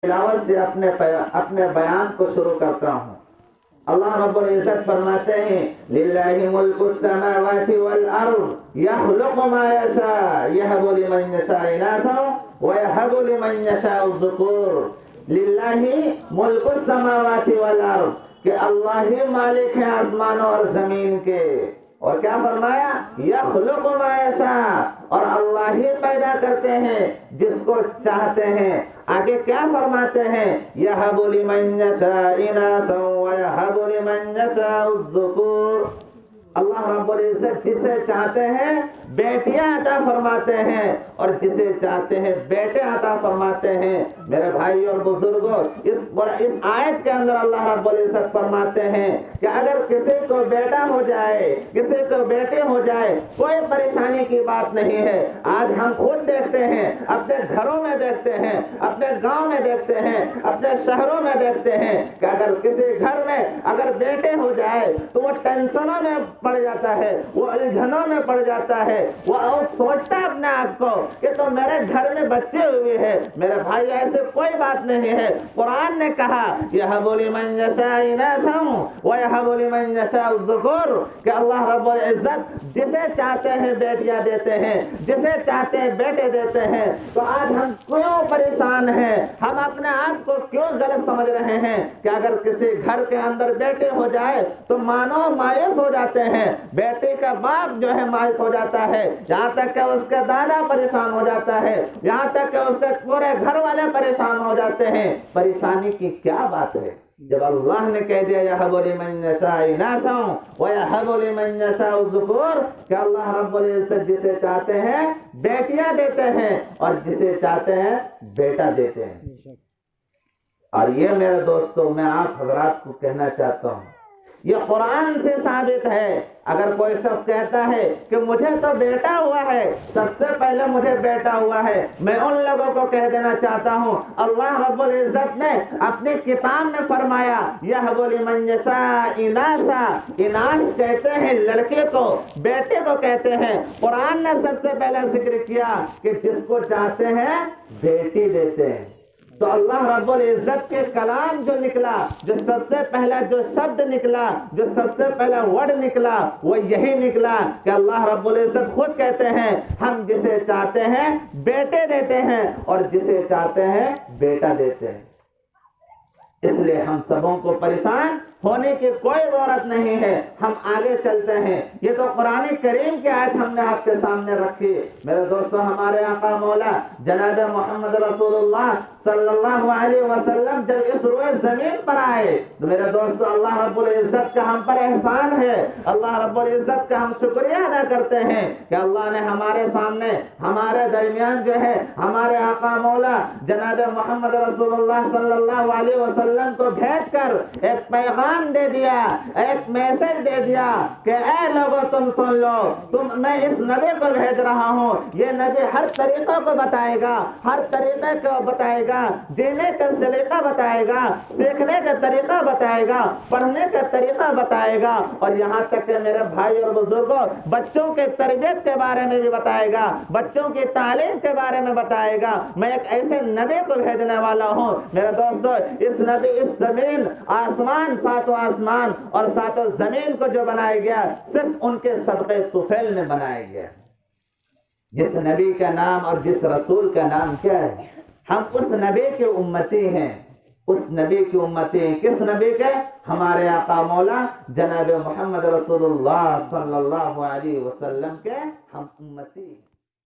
تلاوت سے اپنے بیان کو شروع کرتا ہوں۔ اللہ رب العزت فرماتے ہیں للہ ملک السماوات والارض یخلق ما یشاء یہب لمن یشاء اناثا ویہب لمن یشاء الذکور۔ للہ ملک السماوات والارض، کہ اللہ ہی مالک ہے آسمانوں اور زمین کے، اور کیا فرمایا یخلق ما یشاء، اور اللہ ہی پیدا کرتے ہیں جس کو چاہتے ہیں۔ آگے کیا فرماتے ہیں یہب لمن یشاء اناثا ویہب لمن یشاء الذکور۔ اللہ رب العزت جسے چاہتے ہیں بیٹیاں عطا فرماتے ہیں اور جسے چاہتے ہیں بیٹے عطا فرماتے ہیں۔ میرے بھائی اور بزرگوں، اس آیت کے اندر اللہ رب العزت فرماتے ہیں کہ اگر کسی کو بیٹا ہو جائے، کسی کو بیٹے ہو جائے، کوئی پریشانی کی بات نہیں ہے۔ آج ہم خود دیکھتے ہیں، اپنے گھروں میں دیکھتے ہیں، اپنے گاؤں میں دیکھتے ہیں، اپنے شہروں میں دیکھتے ہیں کہ اگر کسی گھر میں اگر بیٹے ہو جائے تو وہ ٹینشنوں میں پڑ جاتا ہے، وہ الجھنوں میں پڑ جاتا ہے، وہ سوچتا ہے اپنے آپ کو کہ تو میرے گھر میں بچے ہوئے ہیں۔ میرے بھائی ایسے کوئی بات نہیں ہے۔ قرآن نے کہا یہب لمن یشاء اناثا ویہب لمن یشاء الذکور، کہ اللہ رب العزت جسے چاہتے ہیں بیٹیاں دیتے ہیں، جسے چاہتے ہیں بیٹے دیتے ہیں۔ تو آج ہم کیوں پریشان ہیں؟ ہم اپنے آپ کو کیوں غلط سمجھ رہے ہیں کہ اگر کسی گھر کے اندر بیٹے ہو جائے تو مانو مایوس ہو جاتے ہیں، بیٹے کا باپ جو ہے مایوس ہو جاتا ہے، یہاں تک کہ اس کا دادا پریشان ہو جاتا ہے، یہاں تک کہ اس کے پورے گھر والے پریشان ہو جاتے ہیں۔ پریشانی کی کیا بات ہے جب اللہ نے کہہ دیا یہب لمن یشاء اناثا ویہب لمن یشاء الذکور، کہ اللہ رب العزت جسے چاہتے ہیں بیٹیاں دیتے ہیں اور جسے چاہتے ہیں بیٹا دیتے ہیں۔ اور یہ میرے دوستوں میں آپ حضرات کو کہنا چاہتا ہوں، یہ قرآن سے ثابت ہے۔ اگر کوئی شخص کہتا ہے کہ مجھے تو بیٹا ہوا ہے، سب سے پہلے مجھے بیٹا ہوا ہے، میں ان لوگوں کو کہہ دینا چاہتا ہوں اللہ رب العزت نے اپنی کتاب میں فرمایا یہب لمن یشاء اناثا، اناث کہتے ہیں لڑکے کو، بیٹے کو کہتے ہیں۔ قرآن نے سب سے پہلے ذکر کیا کہ جس کو چاہتے ہیں بیٹی دیتے ہیں۔ تو اللہ رب العزت کے کلام جو نکلا، جو سب سے پہلا جو شبد نکلا، جو سب سے پہلا ورڈ نکلا، وہ یہی نکلا کہ اللہ رب العزت خود کہتے ہیں ہم جسے چاہتے ہیں بیٹے دیتے ہیں اور جسے چاہتے ہیں بیٹا دیتے ہیں۔ اس لیے ہم سبوں کو پریشان ہونے کی کوئی ضرورت نہیں ہے، ہم آگے چلتے ہیں۔ یہ تو قرآن کریم کی آیت ہم نے آپ کے سامنے رکھی۔ میرے دوستو، ہمارے آقا مولا جناب محمد رسول اللہ صلی اللہ علیہ وسلم جب اس روئے زمین پر آئے تو میرے دوستو اللہ رب العزت کا ہم پر احسان ہے، اللہ رب العزت کا ہم شکریہ ادا کرتے ہیں کہ اللہ نے ہمارے سامنے، ہمارے درمیان جو ہے ہمارے آقا مولا جناب محمد رسول اللہ صلی اللہ علیہ وسلم کو بھیج کر ایک پیغام دے دیا، ایک میسج دے دیا کہ اے لوگو تم سن لو، میں اس نبی کو بھیج رہا ہوں، یہ نبی ہر طریقوں کو بتائے گا، ہر طریقے کو بتائے گا، جینے کا طریقہ بتائے گا، سیکھنے کا طریقہ بتائے گا، پڑھنے کا طریقہ بتائے گا، اور یہاں تک کہ میرے بھائی اور بزرگوں بچوں کے تربیت کے بارے میں بھی بتائے گا، بچوں کی تعلیم کے بارے میں بتائے گا۔ میں ایک ایسے نبی کو بھیجنے والا ہوں میرے دوستو، اس نبی اس زمین آسمان، ساتوں آسمان اور ساتوں زمین کو جو بنایا گیا صرف ان کے صدقے طفیل میں بنایا گیا۔ جس نبی کا نام اور جس رسول کا نام کیا ہے؟ ہم اس نبی کے امتی ہیں، اس نبی کی امتی ہیں۔ کس نبی کے؟ ہمارے آقا مولا جناب محمد رسول اللہ صلی اللہ علیہ وسلم کے ہم امتی ہیں۔